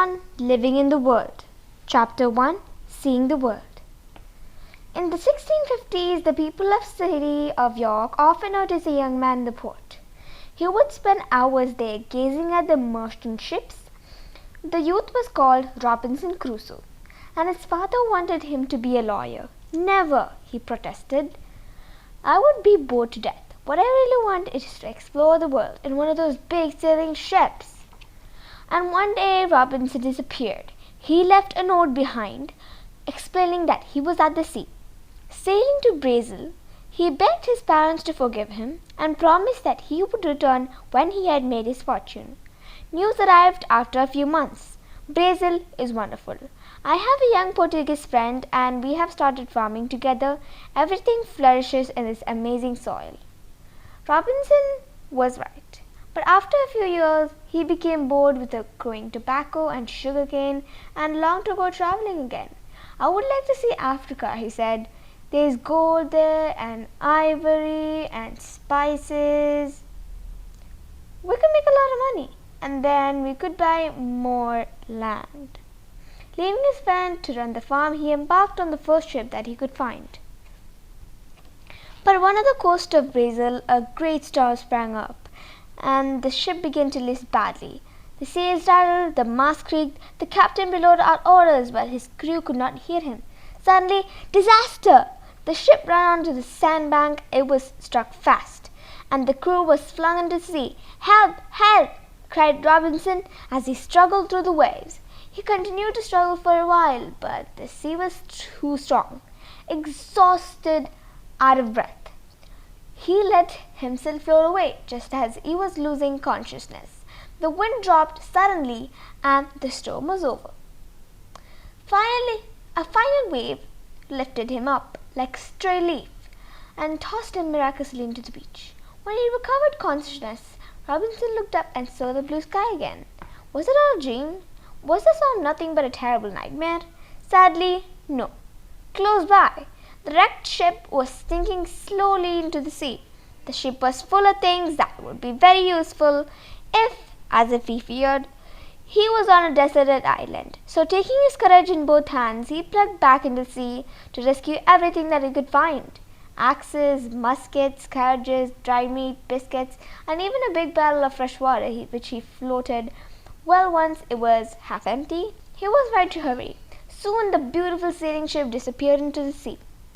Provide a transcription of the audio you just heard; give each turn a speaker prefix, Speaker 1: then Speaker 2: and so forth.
Speaker 1: on Living in the World. Chapter 1, Seeing the World. In the 1650s, the people of the city of York often noticed a young man in the port. He would spend hours there gazing at the merchant ships. The youth was called Robinson Crusoe, and his father wanted him to be a lawyer. Never, he protested. I would be bored to death. What I really want is to explore the world in one of those big sailing ships. And one day Robinson disappeared. He left a note behind explaining that he was at the sea. Sailing to Brazil, he begged his parents to forgive him and promised that he would return when he had made his fortune. News arrived after a few months. Brazil is wonderful. I have a young Portuguese friend and we have started farming together. Everything flourishes in this amazing soil. Robinson was right. But after a few years, he became bored with the growing tobacco and sugarcane and longed to go traveling again. I would like to see Africa, he said. There is gold there and ivory and spices. We could make a lot of money and then we could buy more land. Leaving his friend to run the farm, he embarked on the first ship that he could find. But on the coast of Brazil, a great storm sprang up, and the ship began to list badly. The sails rattled, the mast creaked, the captain bellowed out orders, but his crew could not hear him. Suddenly, disaster! The ship ran onto the sandbank. It was struck fast, and the crew was flung into the sea. Help! Help! Cried Robinson as he struggled through the waves. He continued to struggle for a while, but the sea was too strong. Exhausted, out of breath, he let himself float away just as he was losing consciousness. The wind dropped suddenly and the storm was over. Finally, a final wave lifted him up like a stray leaf and tossed him miraculously into the beach. When he recovered consciousness, Robinson looked up and saw the blue sky again. Was it all a dream? Was this all nothing but a terrible nightmare? Sadly, no. Close by, the wrecked ship was sinking slowly into the sea. The ship was full of things that would be very useful if he feared, he was on a deserted island. So taking his courage in both hands, he plunged back into the sea to rescue everything that he could find. Axes, muskets, carriages, dried meat, biscuits, and even a big barrel of fresh water which he floated. Well, once it was half empty, he was right to hurry. Soon the beautiful sailing ship disappeared into the sea.